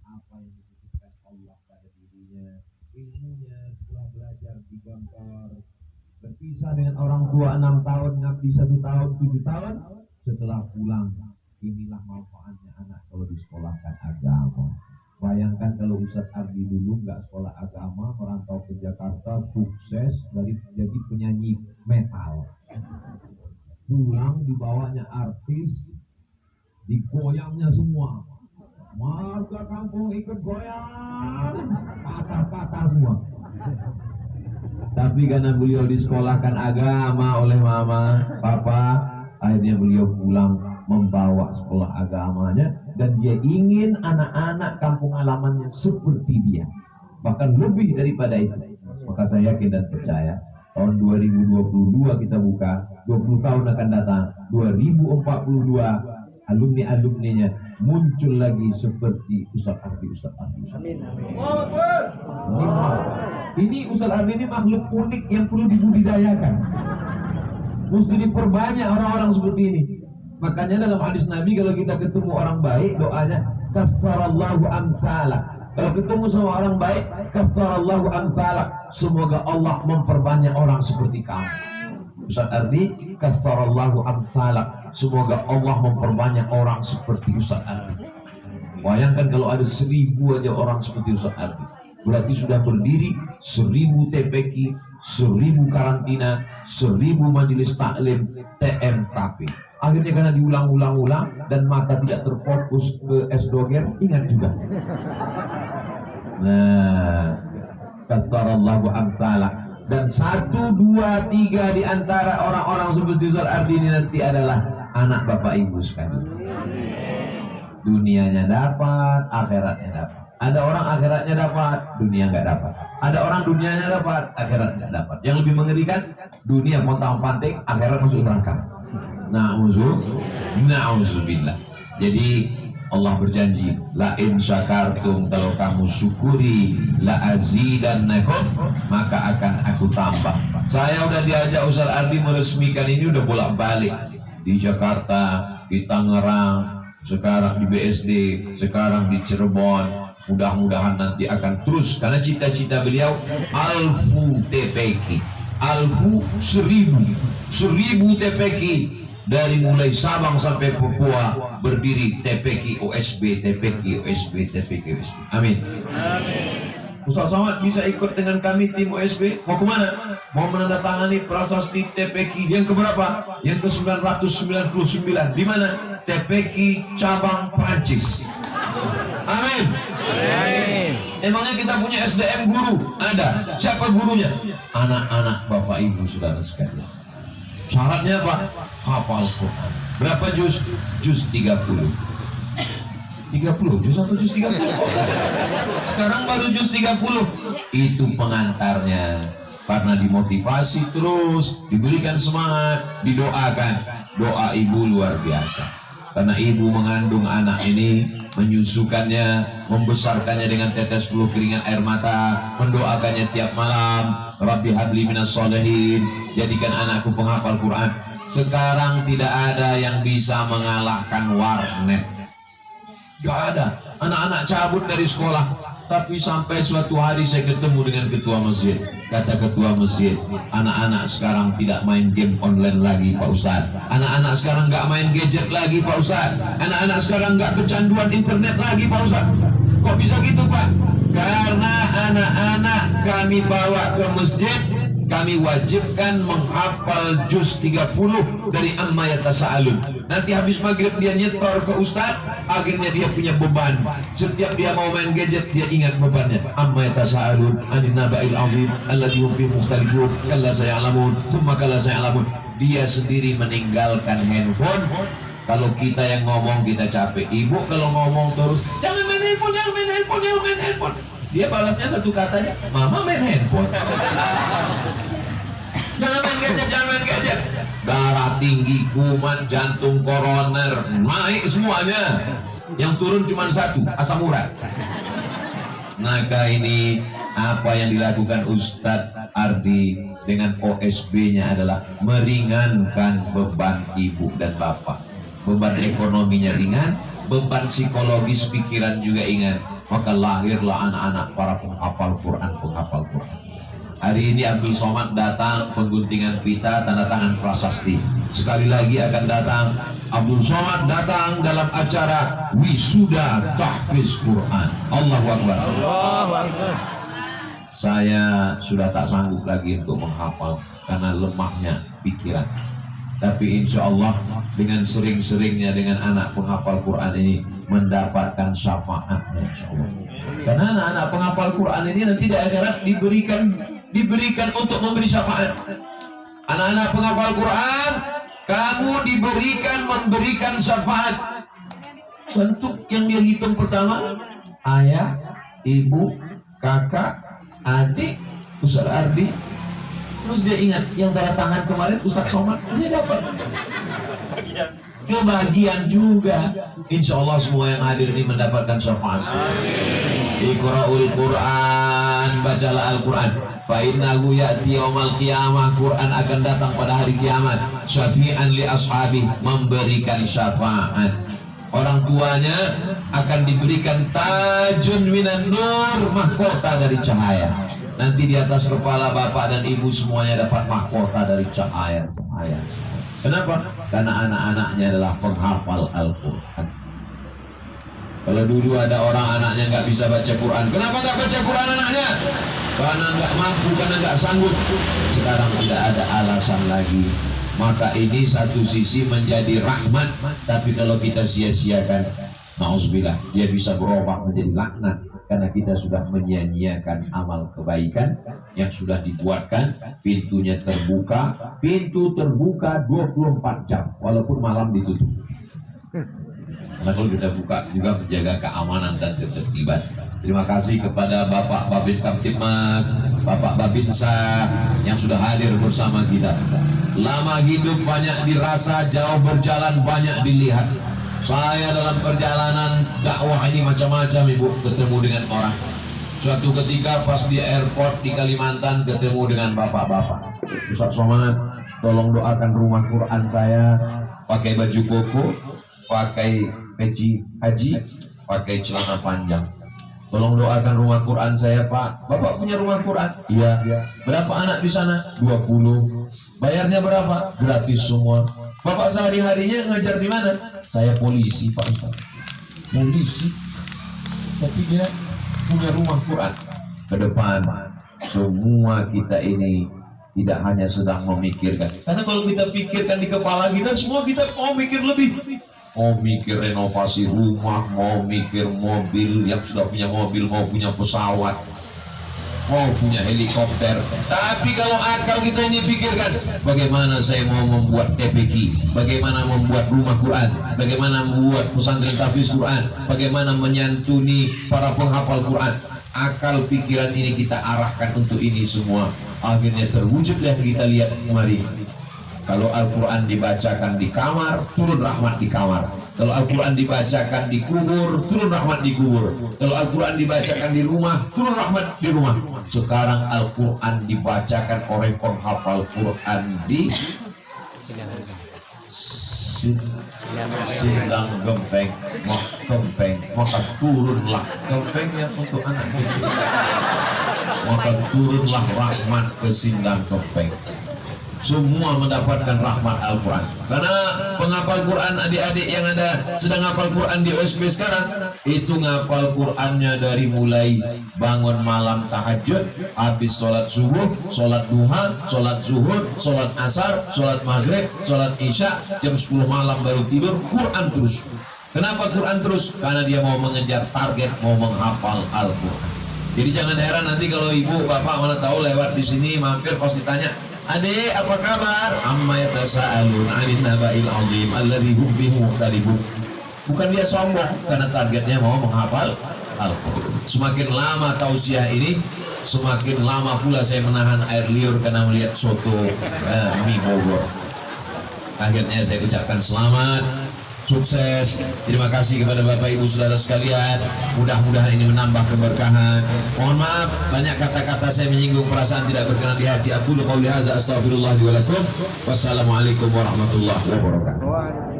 apa yang dititipkan Allah pada dirinya. Ilmunya setelah belajar di kantor, berpisah dengan orang tua 6 tahun, ngabdi 1 tahun, 7 tahun. Setelah pulang, inilah manfaatnya anak kalau disekolahkan agama. Bayangkan kalau Ustadz Ardi dulu nggak sekolah agama, merantau ke Jakarta, sukses dari jadi penyanyi metal. Pulang dibawanya artis, digoyangnya semua. Warga kampung ikut goyang, patah-patah semua. Tapi karena beliau disekolahkan agama oleh mama, papa, akhirnya beliau pulang membawa sekolah agamanya, dan dia ingin anak-anak kampung halamannya seperti dia, bahkan lebih daripada itu. Maka saya yakin dan percaya tahun 2022 kita buka, 20 tahun akan datang, 2042 alumni-alumninya muncul lagi seperti Ustadz Ardi. Amin. Ini Ustadz Ardi ini makhluk unik yang perlu dibudidayakan. Mesti diperbanyak orang-orang seperti ini. Makanya dalam hadis Nabi, kalau kita ketemu orang baik, doanya kassarallahu amsalak. Kalau ketemu sama orang baik, kassarallahu amsalak, semoga Allah memperbanyak orang seperti kamu. Ustadz Ardi, kassarallahu amsalak, semoga Allah memperbanyak orang seperti Ustadz Ardi. Bayangkan kalau ada 1000 aja orang seperti Ustadz Ardi, berarti sudah berdiri 1000 TPQ, 1000 karantina, 1000 majelis taklim, TMKP. Akhirnya karena diulang-ulang dan mata tidak terfokus ke S-Doger, ingat juga. Nah, kassarallahu amsalak. Dan 1, 2, 3 di antara orang-orang seperti Ustadz Ardi ini nanti adalah anak bapak ibu sekalian. Dunianya dapat, akhiratnya dapat. Ada orang akhiratnya dapat, dunia nggak dapat. Ada orang dunianya dapat, akhirat nggak dapat. Yang lebih mengerikan, dunia pontang-panting, akhirat masuk neraka. Na'udzubillah. Jadi Allah berjanji, la in syakartum, kalau kamu syukuri, la azidannakum, maka akan aku tambah. Saya udah diajak Ustadz Ardi meresmikan ini, udah bolak-balik di Jakarta, di Tangerang, sekarang di BSD, sekarang di Cirebon. Mudah-mudahan nanti akan terus, karena cita-cita beliau alfu TPQ, alfu 1000 TPQ. Dari mulai Sabang sampai Papua berdiri TPQ OSB, TPQ OSB, TPQ OSB. Amin. Ustaz Somad bisa ikut dengan kami tim OSB. Mau kemana? Mau menandatangani prasasti TPQ yang keberapa? Yang ke-999. Di mana? TPQ cabang Prancis. Amin. Emangnya kita punya SDM guru? Ada. Siapa gurunya? Anak-anak Bapak Ibu Saudara sekalian. Syaratnya apa? Hafal Quran. Berapa juz? Juz 30. 30 juz atau juz 30? Sekarang baru juz 30. Itu pengantarnya. Karena dimotivasi terus, diberikan semangat, didoakan. Doa ibu luar biasa. Karena ibu mengandung anak ini, menyusukannya, membesarkannya dengan tetes peluh keringat air mata, mendoakannya tiap malam. Rabbi habli minas sholihin, jadikan anakku penghafal Quran. Sekarang tidak ada yang bisa mengalahkan warnet. Gak ada. Anak-anak cabut dari sekolah. Tapi sampai suatu hari saya ketemu dengan ketua masjid. Kata ketua masjid, anak-anak sekarang tidak main game online lagi Pak Ustadz. Anak-anak sekarang gak main gadget lagi Pak Ustadz. Anak-anak sekarang gak kecanduan internet lagi Pak Ustadz. Kok bisa gitu Pak? Karena anak-anak kami bawa ke masjid, kami wajibkan menghafal juz 30 dari Amma Yatasa'alun. Nanti habis maghrib dia nyetor ke Ustadz, akhirnya dia punya beban. Setiap dia mau main gadget, dia ingat bebannya. Amma Yatasa'alun anin naba'il azim alladzi hum fihi mukhtalifun kalla saya'lamun tsumma kalla saya'lamun. Dia sendiri meninggalkan handphone. Kalau kita yang ngomong kita capek. Ibu kalau ngomong terus, jangan main handphone, jangan main handphone, jangan main handphone. Dia balasnya satu katanya, mama main handphone. Jangan main gadget, jangan main gadget. Darah tinggi, kuman, jantung, koroner, naik semuanya. Yang turun cuma satu, asam urat. Maka ini apa yang dilakukan Ustadz Ardi dengan OSB-nya adalah meringankan beban ibu dan bapak. Beban ekonominya ringan, beban psikologis pikiran juga ringan. maka lahirlah anak-anak para penghafal Quran. Hari ini Abdul Somad datang, pengguntingan pita, tanda tangan prasasti. Sekali lagi akan datang Abdul Somad, datang dalam acara wisuda tahfiz Quran. Allahu Akbar. Saya sudah tak sanggup lagi untuk menghafal karena lemahnya pikiran. Tapi insya Allah dengan sering-seringnya dengan anak penghafal Quran ini mendapatkan syafaatnya insya Allah. Karena anak-anak penghafal Quran ini nanti di akhirat diberikan untuk memberi syafaat. Anak-anak penghafal Quran, kamu memberikan syafaat. Bentuk yang dia hitung pertama, ayah, ibu, kakak, adik, Ustaz Ardi. Terus dia ingat yang tanda tangan kemarin Ustaz Somad, saya dapat kebahagiaan juga. Insya Allah semua yang hadir ini mendapatkan syafaat. Iqra'ul Quran, bacalah Al-Quran. Fa innahu ya'ti yaumal qiyamah, Quran akan datang pada hari kiamat. Syafi'an li ashabi, memberikan syafaat. Orang tuanya akan diberikan tajun minan nur, mahkota dari cahaya. Nanti di atas kepala bapak dan ibu semuanya dapat mahkota dari cahaya. Kenapa? Karena anak-anaknya adalah penghafal Al-Quran. Kalau dulu ada orang anaknya nggak bisa baca Quran, kenapa nggak baca Quran anaknya? Karena nggak mampu, karena nggak sanggup. Sekarang tidak ada alasan lagi. Maka ini satu sisi menjadi rahmat, tapi kalau kita sia-siakan, na'udzubillah, dia bisa berubah menjadi laknat. Karena kita sudah menyia-nyiakan amal kebaikan yang sudah dibuatkan. Pintunya terbuka, pintu terbuka 24 jam walaupun malam ditutup. Karena kalau kita buka juga menjaga keamanan dan ketertiban. Terima kasih kepada Bapak Babin Kamtibmas, Bapak Babinsa yang sudah hadir bersama kita. Lama hidup banyak dirasa, jauh berjalan banyak dilihat. Saya dalam perjalanan dakwah ini macam-macam ibu, ketemu dengan orang. Suatu ketika pas di airport di Kalimantan ketemu dengan bapak-bapak. Ustaz Somad, tolong doakan rumah Quran saya, pakai baju koko, pakai peci haji, pakai celana panjang. Tolong doakan rumah Quran saya Pak. Bapak punya rumah Quran? Iya. Berapa anak di sana? 20. Bayarnya berapa? Gratis semua. Bapak sehari-harinya ngajar di mana? Saya polisi Pak Ustaz. Polisi? Tapi dia punya rumah Quran. Ke depan semua kita ini tidak hanya sedang memikirkan. Karena kalau kita pikirkan di kepala kita, semua kita mau mikir lebih. Mau mikir renovasi rumah, mau mikir mobil, yang sudah punya mobil mau punya pesawat, mau punya helikopter. Tapi kalau akal kita ini pikirkan, bagaimana saya mau membuat TPQ, bagaimana membuat rumah Quran, bagaimana membuat pesantren tahfiz Quran, bagaimana menyantuni para penghafal Quran. Akal pikiran ini kita arahkan untuk ini semua. Akhirnya terwujudlah kita lihat kemarin. Kalau Al-Quran dibacakan di kamar, turun rahmat di kamar. Kalau Al-Quran dibacakan di kubur, turun rahmat di kubur. Kalau Al-Quran dibacakan di rumah, turun rahmat di rumah. Sekarang Al-Quran dibacakan oleh penghafal Quran di Sindang Gempeng, maka turunlah gempengnya untuk anak kecil. Maka turunlah rahmat ke Sindang Gempeng. Semua mendapatkan rahmat Al-Quran. Karena penghafal Quran adik-adik yang ada sedang hafal Quran di OSB sekarang, itu ngapal Qurannya dari mulai bangun malam tahajud, habis sholat subuh, sholat duha, sholat zuhur, sholat asar, sholat maghrib, sholat isya, jam 10 malam baru tidur, Quran terus. Kenapa Quran terus? Karena dia mau mengejar target, mau menghafal Al-Quran. Jadi jangan heran nanti kalau ibu bapak mana tahu lewat di sini mampir pas ditanya, adik apa kabar? Amma yatasaalun 'anil naba'il 'azim alladzi hum fihi mukhtalifun. Bukan dia sombong, karena targetnya mau menghafal Al-Quran. Semakin lama tausiah ini, semakin lama pula saya menahan air liur karena melihat soto mie Bogor. Akhirnya saya ucapkan selamat, sukses. Terima kasih kepada Bapak Ibu Saudara sekalian. Mudah-mudahan ini menambah keberkahan. Mohon maaf banyak kata-kata saya menyinggung perasaan tidak berkenan di hati. Aku qauli hadza astaghfirullah wa lakum. Wassalamualaikum warahmatullahi wabarakatuh.